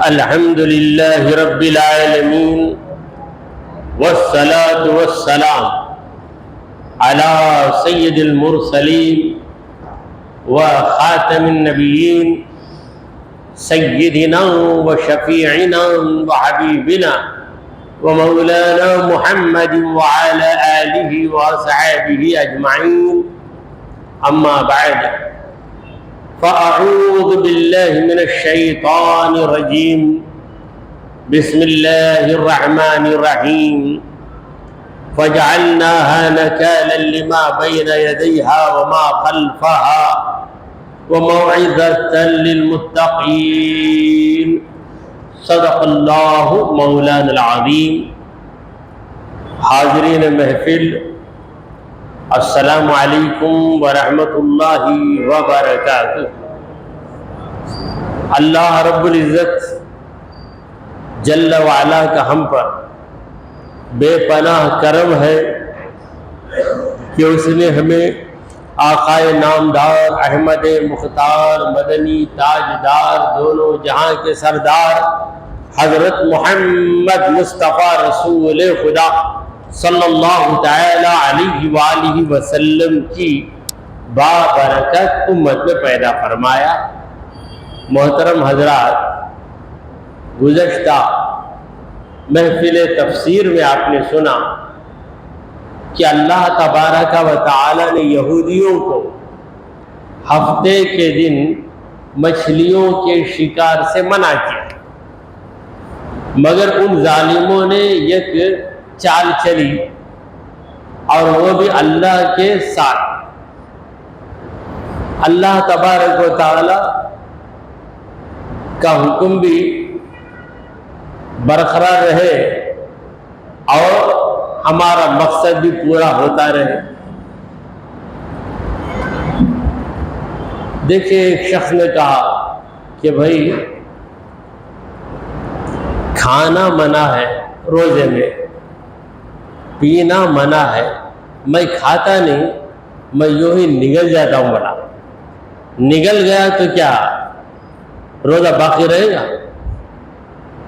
الحمد لله رب العالمين والصلاة والسلام على سيد المرسلين وخاتم النبيين سيدنا وشفيعنا وحبيبنا ومولانا محمد وعلى آله وصحبه أجمعين. أما بعد، فأعوذ بالله من الشيطان الرجيم. بسم الله الرحمن الرحيم. فجعلناها نكالا لما بين يديها وما خلفها وموعظة للمتقين. صدق اللہ مولانا العظیم. حاضرین محفل، السلام علیکم ورحمۃ اللہ وبرکاتہ. اللہ رب العزت جل وعلا کا ہم پر بے پناہ کرم ہے کہ اس نے ہمیں آقائے نامدار احمد مختار مدنی تاجدار دونوں جہاں کے سردار حضرت محمد مصطفیٰ رسول خدا صلی اللہ تعالی علیہ وآلہ وسلم کی بابرکت امت میں پیدا فرمایا. محترم حضرات، گزشتہ محفل تفسیر میں آپ نے سنا کہ اللہ تبارک و تعالی نے یہودیوں کو ہفتے کے دن مچھلیوں کے شکار سے منع کیا، مگر ان ظالموں نے ایک چال چلی اور وہ بھی اللہ کے ساتھ. اللہ تبارک و تعالی کا حکم بھی برقرار رہے اور ہمارا مقصد بھی پورا ہوتا رہے. دیکھیں، ایک شخص نے کہا کہ بھائی کھانا منع ہے روزے میں، پینا منع ہے، میں کھاتا نہیں، میں یوں ہی نگل جاتا ہوں. بڑا نگل گیا تو کیا روزہ باقی رہے گا؟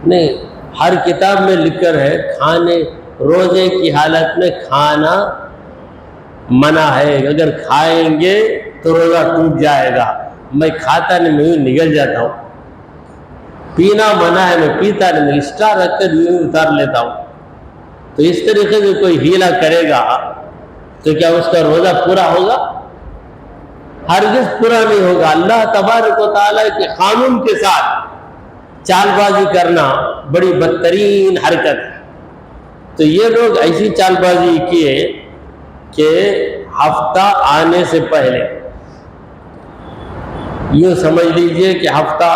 نہیں. ہر کتاب میں لکھ کر ہے کھانے روزے کی حالت میں کھانا منع ہے، اگر کھائیں گے تو روزہ ٹوٹ جائے گا. میں کھاتا نہیں، میں یوں نگل جاتا ہوں. پینا منع ہے، میں پیتا نہیں، میں اسٹار رکھ کر یوں اتار لیتا ہوں. تو اس طریقے سے کوئی ہیلا کرے گا تو کیا اس کا روزہ پورا ہوگا؟ ہرگز پورا نہیں ہوگا. اللہ تبارک و تعالیٰ کے قانون کے ساتھ چال بازی کرنا بڑی بدترین حرکت ہے. تو یہ لوگ ایسی چال بازی کیے کہ ہفتہ آنے سے پہلے، یوں سمجھ لیجئے کہ ہفتہ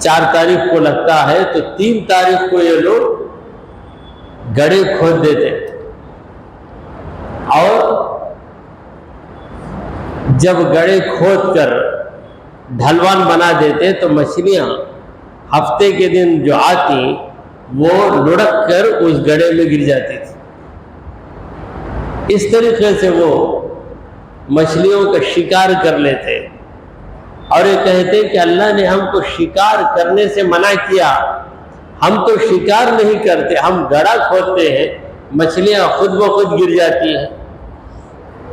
4 تاریخ کو لگتا ہے تو 3 تاریخ کو یہ لوگ گڑھے کھود دیتے اور جب گڑھے کھود کر ڈھلوان بنا دیتے تو مچھلیاں ہفتے کے دن جو آتی وہ لڑک کر اس گڑھے میں گر جاتی تھی. اس طریقے سے وہ مچھلیوں کا شکار کر لیتے اور یہ کہتے کہ اللہ نے ہم کو شکار کرنے سے منع کیا، ہم تو شکار نہیں کرتے، ہم گڑھا کھودتے ہیں، مچھلیاں خود بخود گر جاتی ہیں.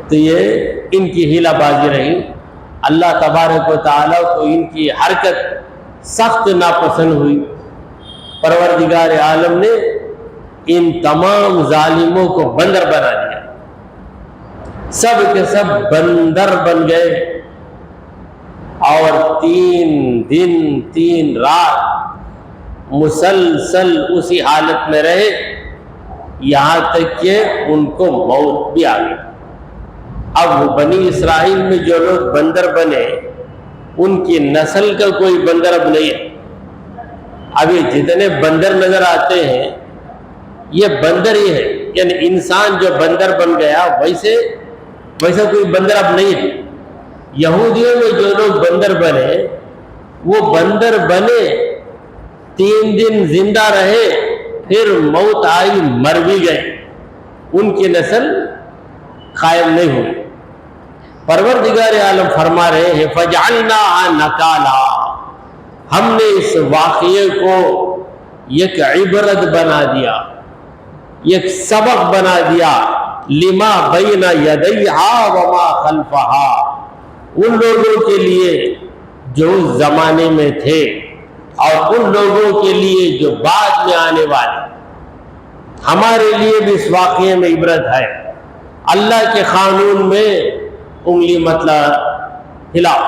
تو یہ ان کی ہیلا بازی رہی. اللہ تبارک و تعالیٰ کو ان کی حرکت سخت ناپسند ہوئی. پروردگار عالم نے ان تمام ظالموں کو بندر بنا دیا. سب کے سب بندر بن گئے اور 3 دن 3 رات مسلسل اسی حالت میں رہے، یہاں تک کہ ان کو موت بھی آ گئی. اب بنی اسرائیل میں جو لوگ بندر بنے ان کی نسل کا کوئی بندر اب نہیں ہے. ابھی جتنے بندر نظر آتے ہیں یہ بندر ہی ہے، یعنی انسان جو بندر بن گیا ویسا کوئی بندر اب نہیں ہے. یہودیوں میں جو لوگ بندر بنے وہ بندر بنے، 3 دن زندہ رہے، پھر موت آئی، مر بھی گئے، ان کی نسل قائم نہیں ہوئی. پروردگار عالم فرما رہے ہیں فَجْعَلْنَاهَا نَكَالًا، ہم نے اس واقعے کو ایک عبرت بنا دیا، ایک سبق بنا دیا، لما بین یدیہا وما خلفہا، ان لوگوں کے لیے جو اس زمانے میں تھے اور ان لوگوں کے لیے جو بعد میں آنے والے۔ ہمارے لیے بھی اس واقعے میں عبرت ہے۔ اللہ کے قانون میں انگلی مت ہلاؤ،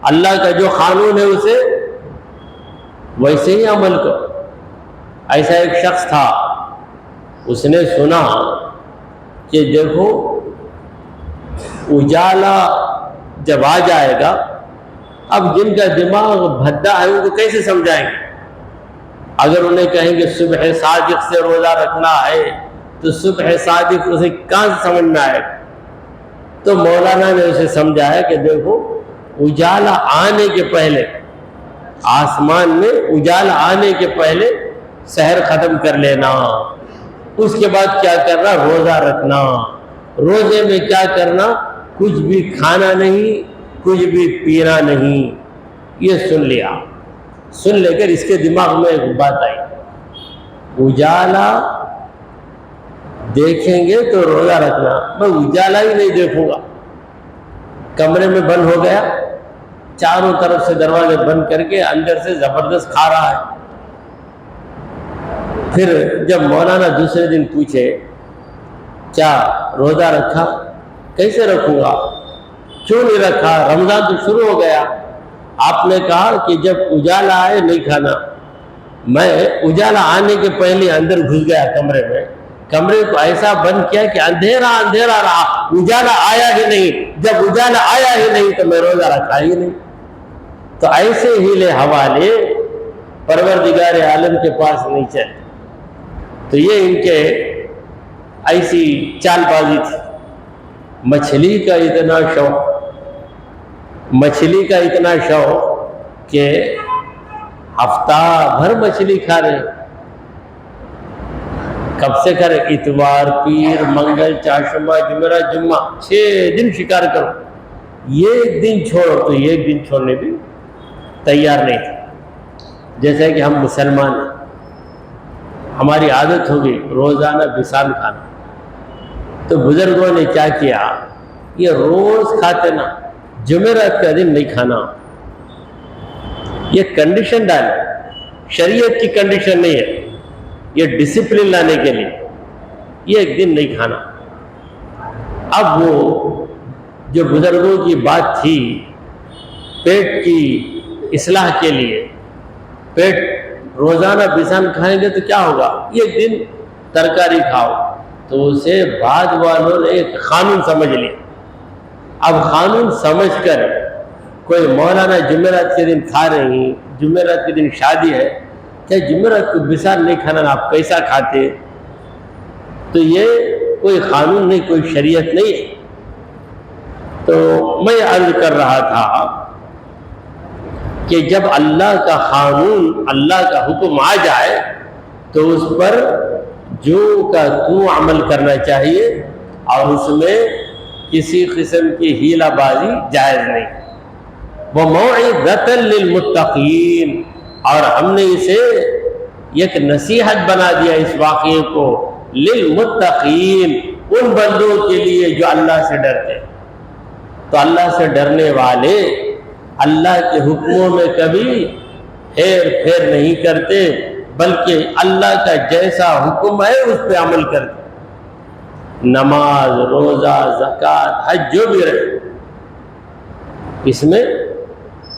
اللہ کا جو قانون ہے اسے ویسے ہی عمل کرو۔ ایسا ایک شخص تھا، اس نے سنا کہ دیکھو اجالا جب آ جائے گا، اب جن کا دماغ بھدا ہے ان کو کیسے سمجھائیں گے؟ اگر انہیں کہیں گے صبح صادق سے روزہ رکھنا ہے تو صبح صادق اسے کہاں سے سمجھ میں آئے گا؟ تو مولانا نے اسے سمجھایا کہ دیکھو اجالا آنے کے پہلے، آسمان میں اجالا آنے کے پہلے سحر ختم کر لینا، اس کے بعد کیا کرنا؟ روزہ رکھنا۔ روزے میں کیا کرنا؟ کچھ بھی کھانا نہیں، کچھ بھی پینا نہیں۔ یہ سن لیا، سن لے کر اس کے دماغ میں ایک بات آئی، اجالا دیکھیں گے تو روزہ رکھنا، میں اجالا ہی نہیں دیکھوں گا۔ کمرے میں بند ہو گیا، چاروں طرف سے دروازے بند کر کے اندر سے زبردست کھا رہا ہے۔ پھر جب مولانا دوسرے دن پوچھے کیا روزہ رکھا؟ کیسے رکھوں گا؟ کیوں نہیں رکھا؟ رمضان تو شروع ہو گیا، آپ نے کہا کہ جب اجالا آئے نہیں کھانا۔ میں اجالا آنے کے پہلے اندر گھس گیا کمرے میں، کمرے کو ایسا بند کیا کہ اندھیرا اندھیرا رہا، اجالا آیا ہی نہیں۔ جب اجالا آیا ہی نہیں تو میں روزہ رکھا ہی نہیں۔ تو ایسے ہیلے حوالے پروردگار عالم کے پاس نہیں چلتے۔ تو یہ ان کے ایسی چال بازی تھی۔ مچھلی کا اتنا شوق، مچھلی کا اتنا شوق کہ ہفتہ بھر مچھلی کھا رہے۔ کب سے کھا رہے؟ اتوار، پیر، منگل، چاشمہ، جمعرات، جمعہ، 6 دن شکار کرو۔ ایک دن چھوڑو تو ایک دن چھوڑنے بھی تیار نہیں تھے۔ جیسے کہ ہم مسلمان ہیں، ہماری عادت ہوگی روزانہ بسان کھانا، تو بزرگوں نے کیا کیا، یہ روز کھاتے نا، جمعرات کا دن نہیں کھانا۔ یہ کنڈیشن ڈالے، شریعت کی کنڈیشن نہیں ہے، یہ ڈسپلن لانے کے لیے، یہ ایک دن نہیں کھانا۔ اب وہ جو بزرگوں کی بات تھی پیٹ کی اصلاح کے لیے، پیٹ روزانہ بسان کھائیں گے تو کیا ہوگا؟ ایک دن ترکاری کھاؤ، تو اسے بعد والوں نے ایک قانون سمجھ لیا۔ اب قانون سمجھ کر کوئی مولانا جمعرات کے دن کھا رہے ہیں، جمعرات کے دن شادی ہے، کیا جمعرات کو بسان نہیں کھانا؟ آپ کیسا کھاتے؟ تو یہ کوئی قانون نہیں، کوئی شریعت نہیں ہے۔ تو میں عرض کر رہا تھا کہ جب اللہ کا قانون، اللہ کا حکم آ جائے تو اس پر جو کا تو عمل کرنا چاہیے، اور اس میں کسی قسم کی ہیلہ بازی جائز نہیں۔ وَمَوْعِظَةً لِّلْمُتَّقِينَ، اور ہم نے اسے ایک نصیحت بنا دیا اس واقعے کو، للمتقین، ان بندوں کے لیے جو اللہ سے ڈرتے۔ تو اللہ سے ڈرنے والے اللہ کے حکموں میں کبھی ہیر پھیر نہیں کرتے، بلکہ اللہ کا جیسا حکم ہے اس پہ عمل کرتے۔ نماز، روزہ، زکوٰۃ، حج جو بھی رہے، اس میں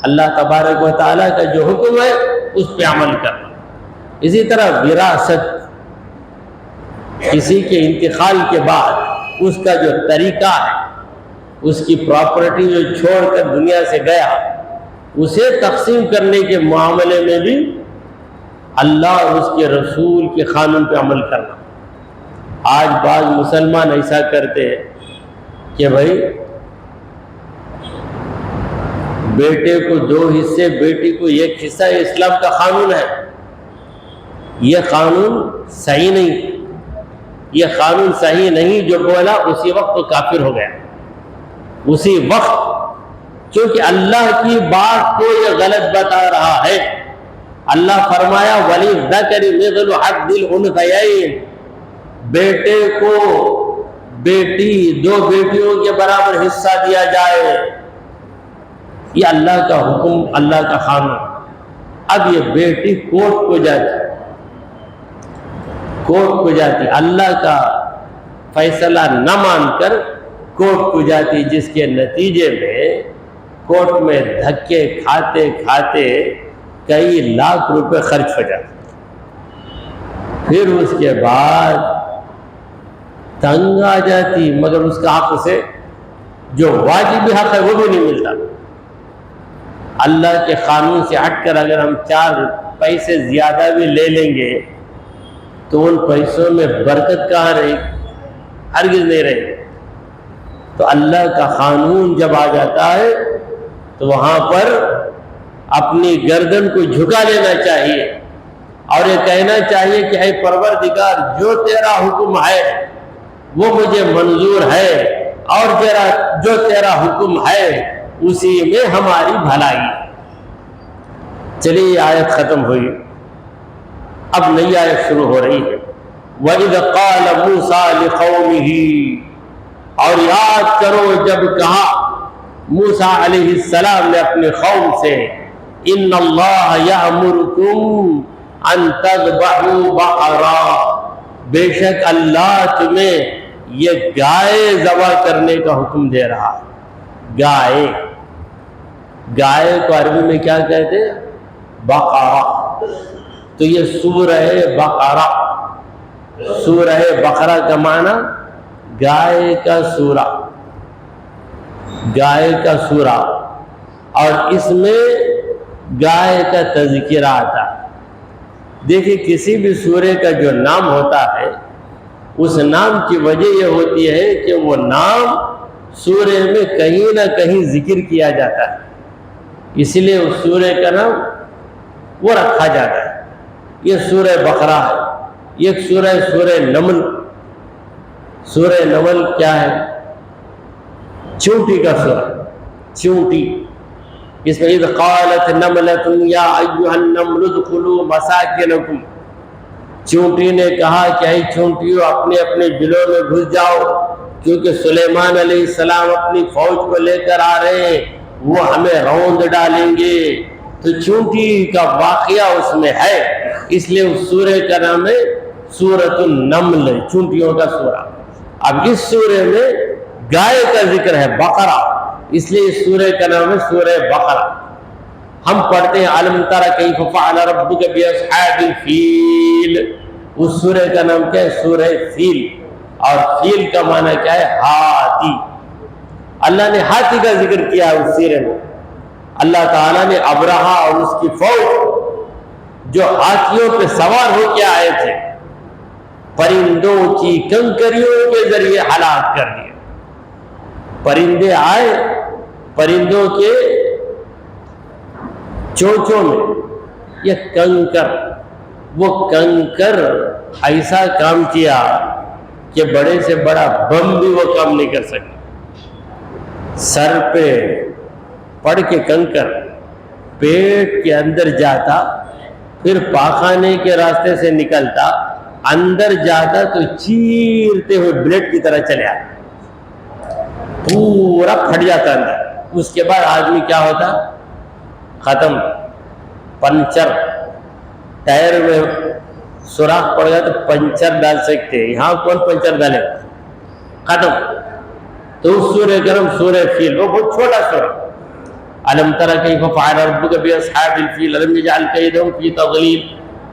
اللہ تبارک و تعالیٰ کا جو حکم ہے اس پہ عمل کرنا۔ اسی طرح وراثت، کسی کے انتقال کے بعد اس کا جو طریقہ ہے، اس کی پراپرٹی جو چھوڑ کر دنیا سے گیا، اسے تقسیم کرنے کے معاملے میں بھی اللہ اور اس کے رسول کے قانون پہ عمل کرنا۔ آج بعض مسلمان ایسا کرتے ہیں کہ بھائی بیٹے کو 2 حصے، بیٹی کو 1 حصہ، یہ اسلام کا قانون ہے۔ یہ قانون صحیح نہیں، یہ قانون صحیح نہیں۔ جو بولا اسی وقت تو کافر ہو گیا، اسی وقت کیونکہ اللہ کی بات کو یہ غلط بتا رہا ہے۔ اللہ فرمایا وَلِلذَّكَرِ مِثْلُ حَظِّ الْأُنْثَيَيْنِ، بیٹے کو بیٹی دو بیٹیوں کے برابر حصہ دیا جائے، یہ اللہ کا حکم، اللہ کا قانون۔ اب یہ بیٹی کورٹ کو جاتی، اللہ کا فیصلہ نہ مان کر کورٹ کو جاتی، جس کے نتیجے میں کورٹ میں دھکے کھاتے کھاتے کئی لاکھ روپے خرچ ہو جاتے، پھر اس کے بعد تنگ آ جاتی، مگر اس کا حق سے جو واجبی حق ہے وہ بھی نہیں ملتا۔ اللہ کے قانون سے ہٹ کر اگر ہم 4 پیسے زیادہ بھی لے لیں گے تو ان پیسوں میں برکت کہاں رہے؟ ہرگز نہیں رہے۔ تو اللہ کا قانون جب آ جاتا ہے تو وہاں پر اپنی گردن کو جھکا لینا چاہیے اور یہ کہنا چاہیے کہ اے پروردگار، جو تیرا حکم ہے وہ مجھے منظور ہے، اور جو تیرا حکم ہے اسی میں ہماری بھلائی ہے۔ چلیے یہ آیت ختم ہوئی، اب نئی آیت شروع ہو رہی ہے۔ وَإِذْ قَالَ مُوسَىٰ لِقَوْمِهِ، اور یاد کرو جب کہا موسیٰ علیہ السلام نے اپنے قوم سے، ان اللہ یأمرکم ان تذبحوا بقرہ، بے شک اللہ تمہیں یہ گائے ذبح کرنے کا حکم دے رہا ہے۔ گائے کو عربی میں کیا کہتے ہیں؟ بقرہ۔ تو یہ سورہ بقرہ، سورہ بقرہ کا معنی گائے کا سورہ، گائے کا سورہ، اور اس میں گائے کا تذکرہ آتا ہے۔ دیکھیں کسی بھی سورے کا جو نام ہوتا ہے اس نام کی وجہ یہ ہوتی ہے کہ وہ نام سورے میں کہیں نہ کہیں ذکر کیا جاتا ہے، اس لیے اس سورے کا نام وہ رکھا جاتا ہے۔ یہ سورہ بقرہ ہے، یہ سورہ نمل۔ سورہ نمل کیا ہے؟ چونٹی کا سورہ، چونٹی۔ اس میں اذ قالت نملۃ یا ایھا النمل ادخلوا مساکنکم، چونٹی نے کہا کہ اے چونٹیوں اپنے اپنے بلوں میں گھس جاؤ، کیونکہ سلیمان علیہ السلام اپنی فوج کو لے کر آ رہے ہیں، وہ ہمیں روند ڈالیں گے۔ تو چونٹی کا واقعہ اس میں ہے، اس لیے اس سورے کا نام ہے سورۃ النمل، چونٹیوں کا سورہ۔ اب اس سورے میں گائے کا ذکر ہے، بقرہ، اس لیے اس سورے کا نام ہے سورہ بقرہ۔ ہم پڑھتے ہیں الم تر کیف فعل ربک باصحاب الفیل، اس سورے کا نام کیا ہے؟ سورہ فیل، اور فیل کا معنی کیا ہے؟ ہاتھی۔ اللہ نے ہاتھی کا ذکر کیا ہے اس سورے میں۔ اللہ تعالیٰ نے ابرہہ اور اس کی فوج جو ہاتھیوں پہ سوار ہو کے آئے تھے، پرندوں کی کنکریوں کے ذریعے ہلاک کر دیا۔ پرندے آئے، پرندوں کے چونچوں میں یہ کنکر، وہ کنکر ایسا کام کیا کہ بڑے سے بڑا بم بھی وہ کام نہیں کر سکتا۔ سر پہ پڑ کے کنکر پیٹ کے اندر جاتا، پھر پاخانے کے راستے سے نکلتا، اندر جاتا تو چیرتے ہوئے بلیڈ کی طرح چلے آتا، پورا پھٹ جاتا اندر۔ اس کے بعد آدمی کیا ہوتا؟ ختم، پنچر۔ ٹائر میں سوراخ پڑ گیا تو پنچر ڈال سکتے، یہاں کون پنچر ڈالے گا؟ ختم۔ تو اس سورہ کا نام سورہ فیل، وہ بہت چھوٹا سورہ۔ الم تر کیف فعل ربک باصحاب الفیل الم یجعل کیدہم فی تضلیل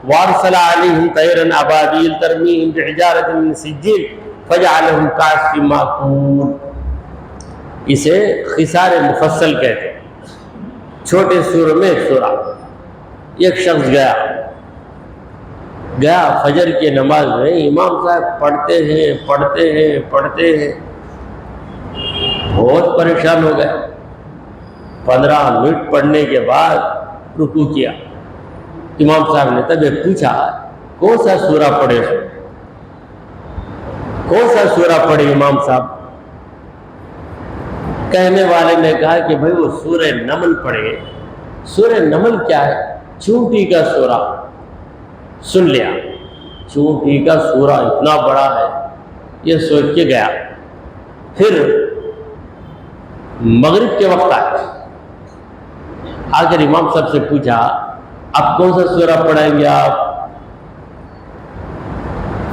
وارسل علیہم طیرا ابابیل ترمیہم بحجارۃ من سجیل فجعلہم کعصف مأکول۔ اسے خسار مفصل کہتے ہیں، چھوٹے سورہ میں ایک سورہ۔ ایک شخص گیا فجر کی نماز میں، امام صاحب پڑھتے ہیں، بہت پریشان ہو گئے۔ 15 منٹ پڑھنے کے بعد رکوع کیا۔ امام صاحب نے تب پوچھا کون سا سورہ پڑھے؟ کون سا سورہ پڑھے امام صاحب؟ کہنے والے نے کہا کہ بھائی وہ سورہ نمل پڑھے. سورہ نمل کیا ہے؟ چونٹی کا سورہ. سن لیا چونٹی کا سورہ اتنا بڑا ہے، یہ سوچ کے گیا. پھر مغرب کے وقت آئے، آ کر امام صاحب سے پوچھا اب کون سا سورہ پڑھیں گے آپ؟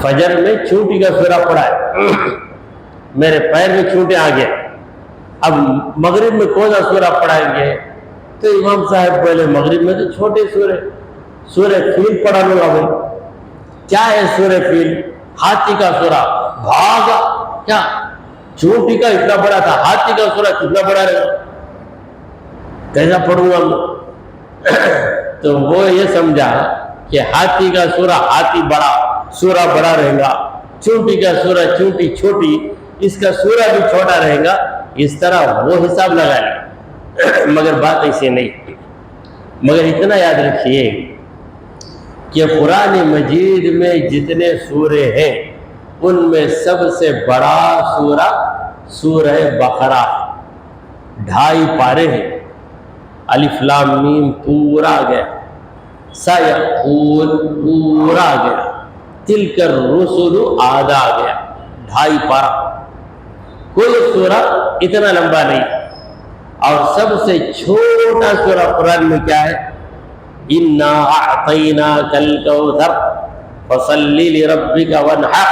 فجر میں چونٹی کا سورہ پڑھا ہے، میرے پیر میں چونٹے آ گیا، اب مغرب میں کون سا سورہ پڑھائیں گے؟ تو امام صاحب بولے مغرب میں تو چھوٹے سورہ فیل پڑھا لوں گا. بھائی کیا ہے سورہ فیل؟ ہاتھی کا سورہ. بھاگا کیا چونٹی کا اتنا بڑا تھا، ہاتھی کا سورہ کتنا بڑا رہے گا، کیسا پڑھوں گا؟ تو وہ یہ سمجھا کہ ہاتھی کا سورہ ہاتھی بڑا، سورہ بڑا رہے گا، چونٹی کا سورہ چونٹی چھوٹی، اس کا سورہ بھی چھوٹا رہے گا. اس طرح وہ حساب لگا لیا، مگر بات ایسے نہیں. مگر اتنا یاد رکھیے کہ قرآن مجید میں جتنے سورے ہیں ان میں سب سے بڑا سورہ بقرہ. 2.5 پارے ہیں، الف لام میم پورا آ گیا، سیقول پورا آ گیا، تلک الرسل آدھا آ گیا، 2.5 پارا. کوئی سورہ اتنا لمبا نہیں. اور سب سے چھوٹا سورہ قرآن میں کیا ہے؟ اِنَّا أَعْطَيْنَاكَ الْكَوْثَرَ فَصَلِّ لِرَبِّكَ وَانْحَرْ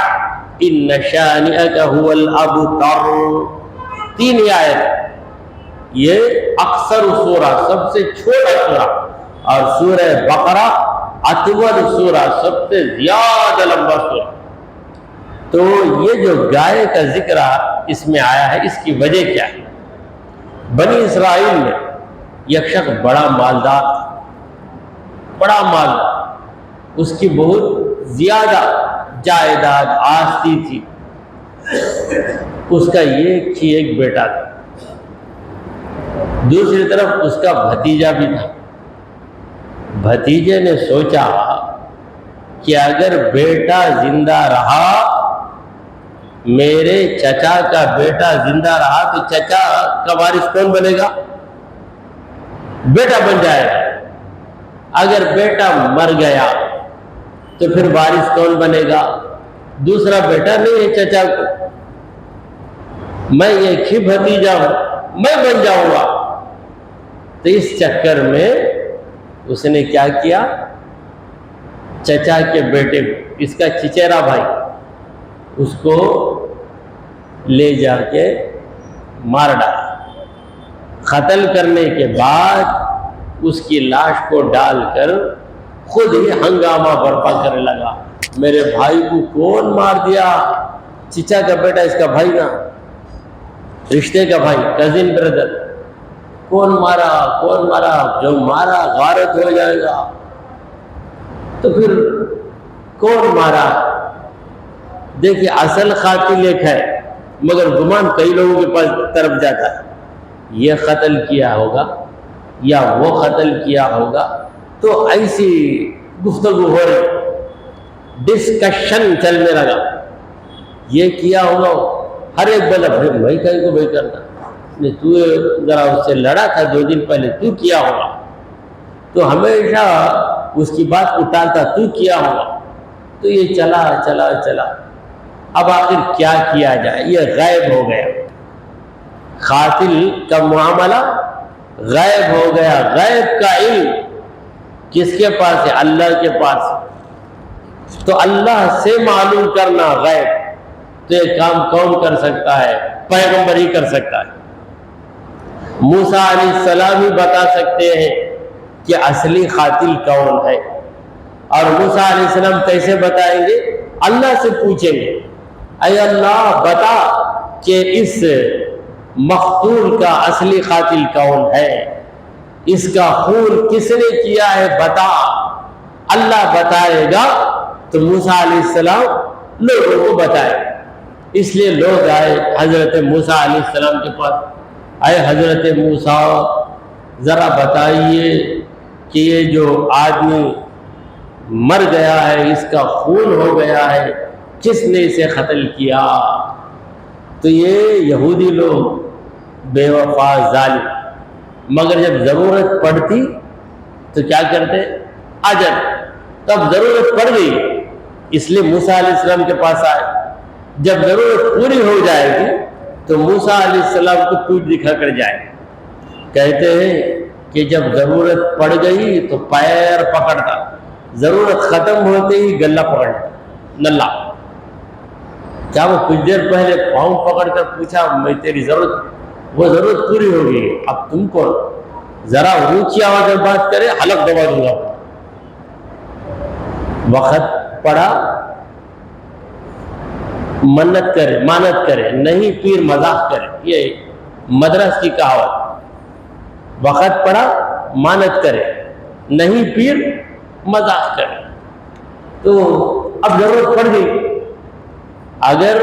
إِنَّ شَانِئَكَ هُوَ الْأَبْتَرُ. 3 آیت. یہ اکثر سورہ، سب سے چھوٹا سورہ. اور سورہ بقرہ اطول سورہ، سب سے زیادہ لمبا سورہ. تو یہ جو گائے کا ذکر اس میں آیا ہے، اس کی وجہ کیا ہے؟ بنی اسرائیل میں ایک شخص بڑا مالدار، اس کی بہت زیادہ جائیداد آستی تھی. اس کا ایک بیٹا تھا، دوسری طرف اس کا بھتیجا بھی تھا. بھتیجے نے سوچا کہ اگر بیٹا زندہ رہا، میرے چچا کا بیٹا زندہ رہا تو چچا کا وارث کون بنے گا؟ بیٹا بن جائے گا. اگر بیٹا مر گیا تو پھر وارث کون بنے گا؟ دوسرا بیٹا نہیں ہے چچا کو. میں ایک ہی بھتیجا ہوں، میں بن جاؤں گا. تو اس چکر میں اس نے کیا کیا؟ چچا کے بیٹے، اس کا چچیرا بھائی، اس کو لے جا کے مار ڈالا. قتل کرنے کے بعد اس کی لاش کو ڈال کر خود ہی ہنگامہ برپا کرنے لگا. میرے بھائی کو کون مار دیا؟ چچا کا بیٹا، اس کا بھائی نا، رشتے کا بھائی، کزن بردر. کون مارا؟ جو مارا غارت ہو جائے گا. تو پھر کون مارا؟ دیکھیے اصل قاتل ایک ہے، مگر گمان کئی لوگوں کے پاس طرف جاتا ہے. یہ قتل کیا ہوگا یا وہ قتل کیا ہوگا. تو ایسی گفتگو ہو رہی، ڈسکشن چلنے لگا. یہ کیا ہوگا، ہر ایک بولا بھائی کہیں کو بھائی کرنا نہیں، تو ذرا اس سے لڑا تھا 2 دن پہلے، تو کیا ہوگا. تو ہمیشہ اس کی بات اٹالتا، تو کیا ہوگا. تو یہ چلا. اب آخر کیا کیا جائے؟ یہ غائب ہو گیا. قاتل کا معاملہ غائب ہو گیا. غیب کا علم کس کے پاس ہے؟ اللہ کے پاس. تو اللہ سے معلوم کرنا غیب، تو یہ کام کون کر سکتا ہے؟ پیغمبر ہی کر سکتا ہے. موسیٰ علیہ السلام ہی بتا سکتے ہیں کہ اصلی قاتل کون ہے. اور موسیٰ علیہ السلام کیسے بتائیں گے؟ اللہ سے پوچھیں گے، اے اللہ بتا کہ اس مقتول کا اصلی قاتل کون ہے، اس کا خون کس نے کیا ہے بتا. اللہ بتائے گا تو موسیٰ علیہ السلام لوگوں کو بتائے. اس لیے لوگ آئے حضرت موسیٰ علیہ السلام کے پاس. اے حضرت موسیٰ ذرا بتائیے کہ یہ جو آدمی مر گیا ہے، اس کا خون ہو گیا ہے، کس نے اسے قتل کیا؟ تو یہ یہودی لوگ بے وفا ظالم، مگر جب ضرورت پڑتی تو کیا کرتے؟ اجل. تب ضرورت پڑ گئی اس لیے موسیٰ علیہ السلام کے پاس آئے. جب ضرورت پوری ہو جائے گی تو موسیٰ علیہ السلام کو پیٹھ دکھا کر جائے. کہتے ہیں کہ جب ضرورت پڑ گئی تو پیر پکڑتا، ضرورت ختم ہوتے ہی گلہ پکڑتا نلہ. کیا وہ کچھ دیر پہلے پاؤں پکڑ کر پوچھا میں تیری ضرورت، وہ ضرورت پوری ہو گئی، اب تم کون؟ ذرا اونچی آواز میں بات کرے حلق دبا دوں گا. وقت پڑا منت کرے مانت کرے، نہیں پیر مذاق کرے. یہ مدرس کی کہاوت. وقت پڑا مانت کرے، نہیں پیر مذاق کرے. تو اب ضرورت پڑ گئی. اگر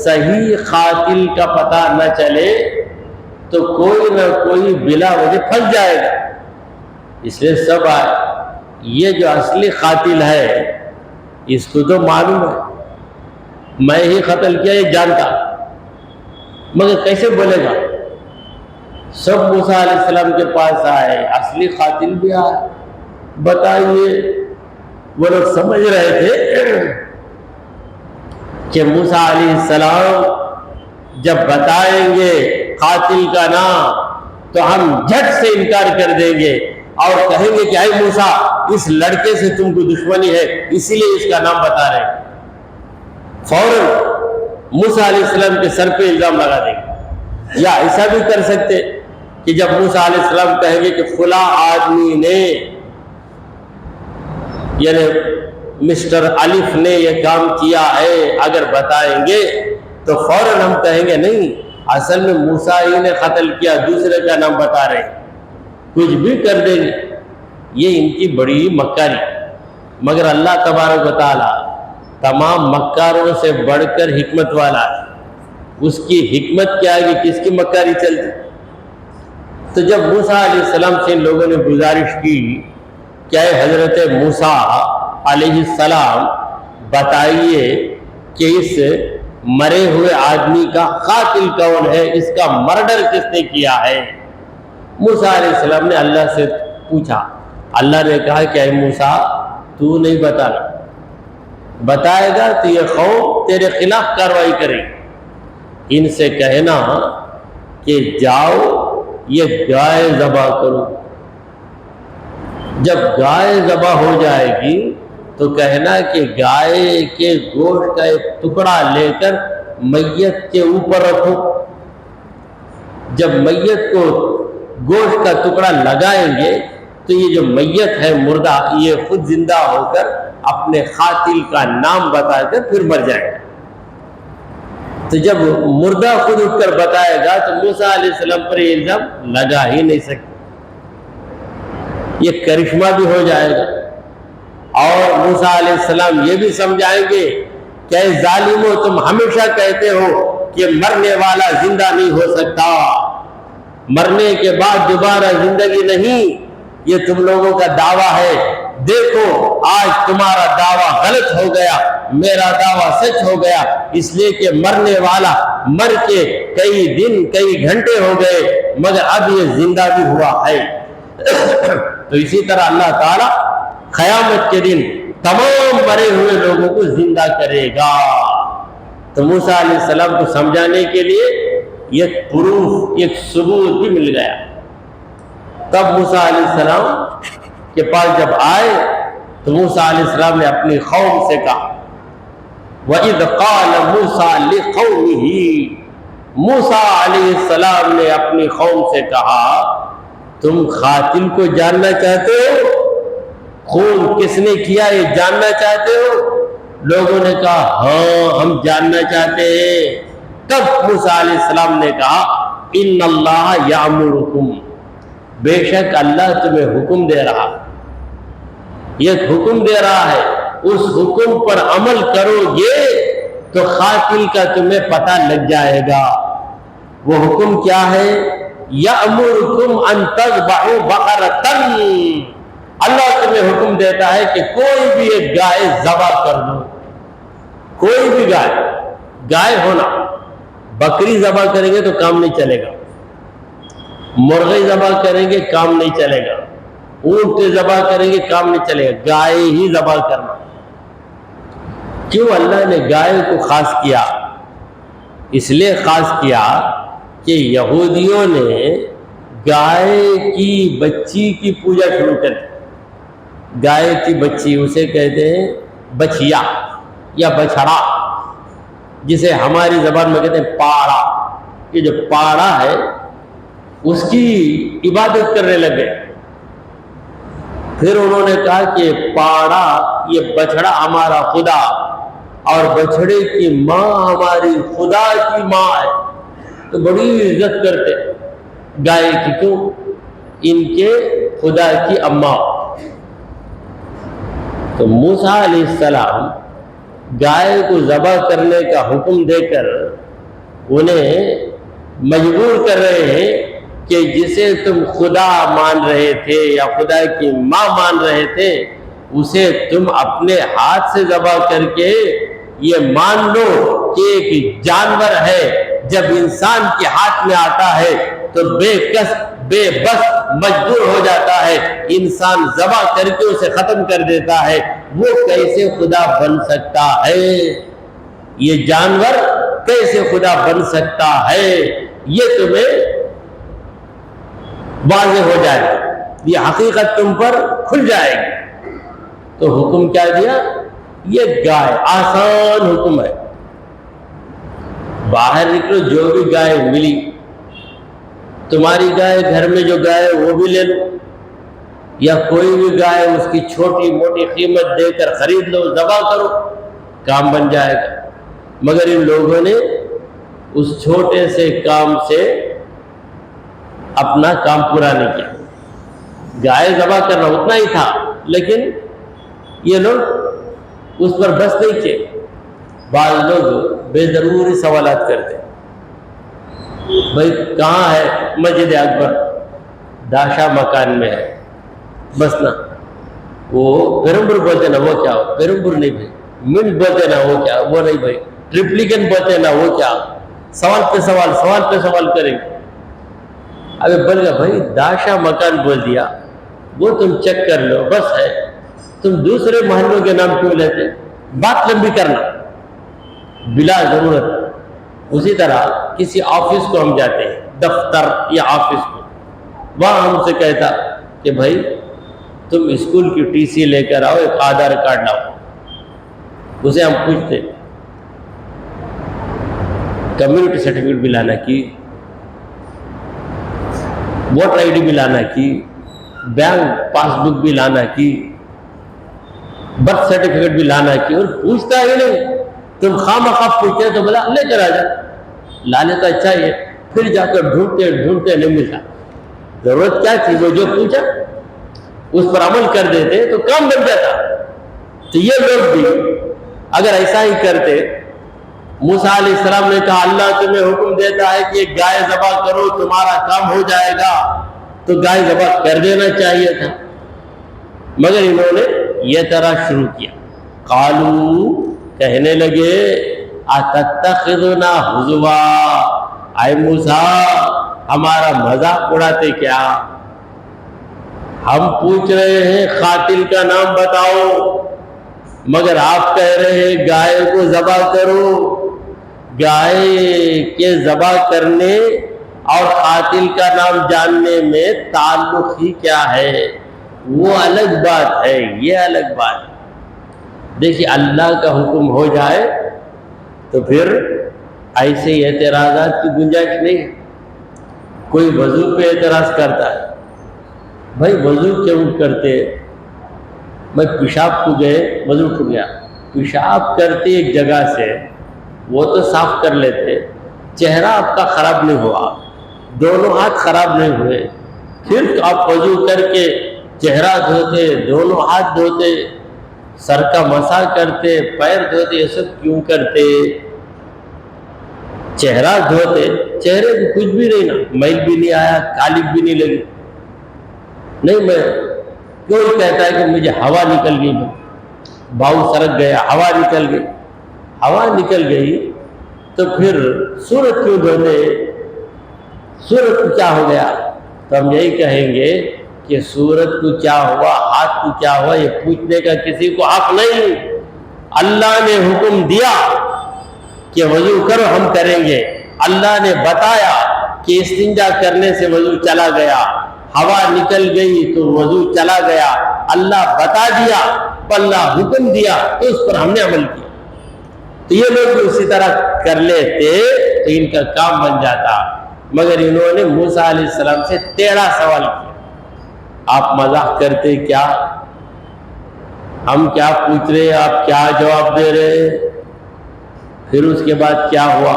صحیح قاتل کا پتہ نہ چلے تو کوئی نہ کوئی بلا وجہ پھنس جائے گا. اس لیے سب آئے. یہ جو اصلی قاتل ہے اس کو تو معلوم ہے میں ہی قتل کیا، یہ جانتا، مگر کیسے بولے گا؟ سب موسیٰ علیہ السلام کے پاس آئے، اصلی قاتل بھی آئے. بتائیے. وہ لوگ سمجھ رہے تھے کہ موسیٰ علیہ السلام جب بتائیں گے قاتل کا نام تو ہم جھٹ سے انکار کر دیں گے اور کہیں گے کہ اے موسیٰ اس لڑکے سے تم کو دشمنی ہے اسی لیے اس کا نام بتا رہے ہیں. فوراً موسیٰ علیہ السلام کے سر پہ الزام لگا دیں گے. یا ایسا بھی کر سکتے کہ جب موسیٰ علیہ السلام کہیں گے کہ فلاں آدمی نے یعنی مسٹر الف نے یہ کام کیا ہے، اگر بتائیں گے تو فوراً ہم کہیں گے نہیں اصل میں موسیٰ ہی نے قتل کیا، دوسرے کا نام بتا رہے ہیں. کچھ بھی کر دیں گے. یہ ان کی بڑی مکاری. مگر اللہ تبارک و تعالی تمام مکاروں سے بڑھ کر حکمت والا ہے. اس کی حکمت کیا ہے کہ کس کی مکاری چلتی. تو جب موسیٰ علیہ السلام سے ان لوگوں نے گزارش کی کہ اے حضرت موسیٰ علیہ السلام بتائیے کہ اس مرے ہوئے آدمی کا قاتل کون ہے، اس کا مرڈر کس نے کیا ہے. موسیٰ علیہ السلام نے اللہ سے پوچھا. اللہ نے کہا کہ اے موسیٰ تو نہیں بتانا، بتائے گا تو یہ قوم تیرے خلاف کارروائی کرے. ان سے کہنا کہ جاؤ یہ گائے ذبح کرو. جب گائے ذبح ہو جائے گی تو کہنا کہ گائے کے گوشت کا ایک ٹکڑا لے کر میت کے اوپر رکھو. جب میت کو گوشت کا ٹکڑا لگائیں گے تو یہ جو میت ہے مردہ یہ خود زندہ ہو کر اپنے قاتل کا نام بتا کر پھر مر جائے گا. تو جب مردہ خود اٹھ کر بتائے گا تو موسیٰ علیہ السلام پر یہ الزام لگا ہی نہیں سکتے. یہ کرشمہ بھی ہو جائے گا. اور موسیٰ علیہ السلام یہ بھی سمجھائیں گے کہ اے ظالمو تم ہمیشہ کہتے ہو کہ مرنے والا زندہ نہیں ہو سکتا، مرنے کے بعد دوبارہ زندگی نہیں، یہ تم لوگوں کا دعویٰ ہے. دیکھو آج تمہارا دعویٰ غلط ہو گیا، میرا دعویٰ سچ ہو گیا، اس لیے کہ مرنے والا مر کے کئی دن کئی گھنٹے ہو گئے مگر اب یہ زندہ بھی ہوا ہے. تو اسی طرح اللہ تعالیٰ قیامت کے دن تمام مرے ہوئے لوگوں کو زندہ کرے گا. تو موسیٰ علیہ السلام کو سمجھانے کے لیے ایک پروف ایک ثبوت بھی مل گیا. تب موسیٰ علیہ السلام کے پاس جب آئے تو موسیٰ علیہ السلام نے اپنی قوم سے کہا وَإِذْ قَالَ مُوسَىٰ لِقَوْمِهِ، موسیٰ علیہ السلام نے اپنی قوم سے کہا تم قاتل کو جاننا چاہتے ہو، خون کس نے کیا یہ جاننا چاہتے ہو؟ لوگوں نے کہا ہاں ہم جاننا چاہتے ہیں. تب موسیٰ علیہ السلام نے کہا ان اللہ یامرکم، بے شک اللہ تمہیں حکم دے رہا، یہ حکم دے رہا ہے، اس حکم پر عمل کرو گے تو قاتل کا تمہیں پتہ لگ جائے گا. وہ حکم کیا ہے؟ یامرکم ان تذبحوا بقرۃ، اللہ تمہیں حکم دیتا ہے کہ کوئی بھی ایک گائے ذبح کر دو. کوئی بھی گائے ہونا، بکری ذبح کریں گے تو کام نہیں چلے گا، مرغی ذبح کریں گے کام نہیں چلے گا، اونٹ ذبح کریں گے کام نہیں چلے گا، گائے ہی ذبح کرنا۔ کیوں اللہ نے گائے کو خاص کیا؟ اس لیے خاص کیا کہ یہودیوں نے گائے کی بچی کی پوجا شروع کر دی۔ گائے کی بچی اسے کہتے ہیں بچیا یا بچھڑا، جسے ہماری زبان میں کہتے ہیں پاڑا۔ یہ جو پاڑا ہے اس کی عبادت کرنے لگے۔ پھر انہوں نے کہا کہ پاڑا، یہ بچھڑا ہمارا خدا اور بچھڑے کی ماں ہماری خدا کی ماں ہے، تو بڑی عزت کرتے گائے کی، کیوں؟ ان کے خدا کی اماں۔ تو موسیٰ علیہ السلام گائے کو ذبح کرنے کا حکم دے کر انہیں مجبور کر رہے ہیں کہ جسے تم خدا مان رہے تھے یا خدا کی ماں مان رہے تھے، اسے تم اپنے ہاتھ سے ذبح کر کے یہ مان لو کہ ایک جانور ہے، جب انسان کے ہاتھ میں آتا ہے تو بے کس بے بس مجبور ہو جاتا ہے، انسان ذبح کر کے اسے ختم کر دیتا ہے، وہ کیسے خدا بن سکتا ہے؟ یہ جانور کیسے خدا بن سکتا ہے؟ یہ تمہیں واضح ہو جائے گی، یہ حقیقت تم پر کھل جائے گی۔ تو حکم کیا دیا؟ یہ گائے، آسان حکم ہے، باہر نکلو، جو بھی گائے ملی، تمہاری گائے گھر میں جو گائے وہ بھی لے لو، یا کوئی بھی گائے اس کی چھوٹی موٹی قیمت دے کر خرید لو، ذبح کرو، کام بن جائے گا۔ مگر ان لوگوں نے اس چھوٹے سے کام سے اپنا کام پورا نہیں کیا۔ گائے ذبح کرنا اتنا ہی تھا، لیکن یہ لوگ اس پر بس نہیں کیے۔ بعض لوگ بے ضروری سوالات کرتے، بھائی کہاں ہے مسجد اکبر؟ داشا مکان میں ہے، بس نا۔ وہ پیرمبر بولتے نا، وہ کیا؟ پیرمبر نہیں بھائی، منٹ بولتے نا، وہ کیا؟ وہ نہیں بھائی، ٹرپلیکن بولتے نا، وہ کیا؟ سوال پہ سوال کریں گے۔ ابھی بول گیا بھائی داشا مکان بول دیا، وہ تم چیک کر لو، بس ہے، تم دوسرے محلوں کے نام کیوں لیتے؟ بات لمبی کرنا بلا ضرورت۔ اسی طرح کسی آفس کو ہم جاتے ہیں، دفتر یا آفس کو، وہاں ہم سے کہتا کہ بھائی تم اسکول کی ٹی سی لے کر آؤ، ایک آدھار کارڈ لاؤ، اسے ہم پوچھتے کمیونٹی سرٹیفکیٹ بھی لانا کی، ووٹر آئی ڈی بھی لانا کی، بینک پاس بک بھی لانا کی، برتھ سرٹیفکیٹ بھی لانا کی، اور پوچھتا ہی نہیں۔ تم خواہ مخواہ پوچھتے تو بلا لے کر آ جا، لانے تو اچھا ہی ہے، پھر جا کر ڈھونڈتے نہیں ملتا۔ ضرورت کیا تھی؟ وہ جو پوچھا اس پر عمل کر دیتے تو کام بن جاتا۔ تو یہ لوگ بھی اگر ایسا ہی کرتے، موسیٰ علیہ السلام نے کہا اللہ تمہیں حکم دیتا ہے کہ گائے ذبح کرو تمہارا کام ہو جائے گا، تو گائے ذبح کر دینا چاہیے تھا، مگر انہوں نے یہ طرح شروع کیا۔ قالو، کہنے لگے اتتخذنا ہزوا، اے موسیٰ ہمارا مذاق اڑاتے کیا؟ ہم پوچھ رہے ہیں قاتل کا نام بتاؤ، مگر آپ کہہ رہے ہیں گائے کو ذبح کرو۔ گائے کے ذبح کرنے اور قاتل کا نام جاننے میں تعلق ہی کیا ہے؟ وہ الگ بات ہے، یہ الگ بات ہے۔ دیکھیے اللہ کا حکم ہو جائے تو پھر ایسے اعتراضات کی گنجائش نہیں۔ کوئی وضو پہ اعتراض کرتا ہے، بھائی وضو کیوں کرتے؟ میں پیشاب کو گئے، وضو ٹوٹ گیا، پیشاب کرتے ایک جگہ سے وہ تو صاف کر لیتے، چہرہ آپ کا خراب نہیں ہوا، دونوں ہاتھ خراب نہیں ہوئے، پھر آپ وضو کر کے چہرہ دھوتے، دونوں ہاتھ دھوتے، سر کا مسح کرتے، پیر دھوتے، یہ سب کیوں کرتے؟ چہرہ دھوتے، چہرے کو کچھ بھی نہیں نا، میل بھی نہیں آیا، کالک بھی نہیں لگی، نہیں میں کوئی کہتا ہے کہ مجھے ہوا نکل گئی، باؤ سرک گیا، ہوا نکل گئی، ہوا نکل گئی تو پھر صورت کیوں دھوتے؟ صورت کو کیا ہو گیا؟ تو ہم یہی کہیں گے کہ سورت کو کیا ہوا، ہاتھ کو کیا ہوا، یہ پوچھنے کا کسی کو حق نہیں۔ اللہ نے حکم دیا کہ وضو کرو، ہم کریں گے۔ اللہ نے بتایا کہ استنجا کرنے سے وضو چلا گیا، ہوا نکل گئی تو وضو چلا گیا، اللہ بتا دیا، اللہ حکم دیا تو اس پر ہم نے عمل کیا۔ تو یہ لوگ بھی اسی طرح کر لیتے تو ان کا کام بن جاتا، مگر انہوں نے موسیٰ علیہ السلام سے ٹیڑھا سوال کیا۔ آپ مذاق کرتے کیا؟ ہم کیا پوچھ رہے، آپ کیا جواب دے رہے؟ پھر اس کے بعد کیا ہوا،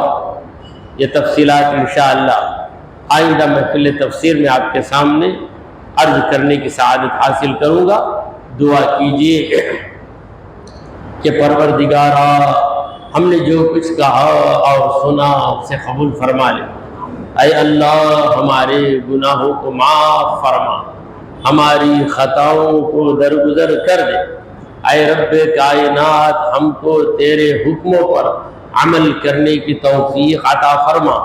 یہ تفصیلات انشاءاللہ آئندہ محفل تفسیر میں آپ کے سامنے عرض کرنے کی سعادت حاصل کروں گا۔ دعا کیجئے کہ پروردگارا ہم نے جو کچھ کہا اور سنا اسے قبول فرما لے۔ اے اللہ ہمارے گناہوں کو معاف فرما، ہماری خطاؤں کو درگزر کر دے۔ اے رب کائنات ہم کو تیرے حکموں پر عمل کرنے کی توفیق عطا فرما،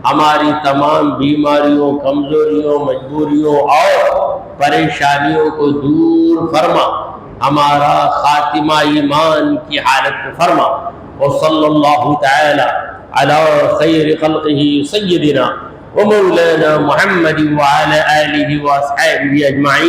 ہماری تمام بیماریوں، کمزوریوں، مجبوریوں اور پریشانیوں کو دور فرما، ہمارا خاتمہ ایمان کی حالت میں فرما۔ وصلی اللہ تعالی علی خیر خلقہ سیدنا ومولانا محمد وعلی آلہ واصحابہ اجمعین۔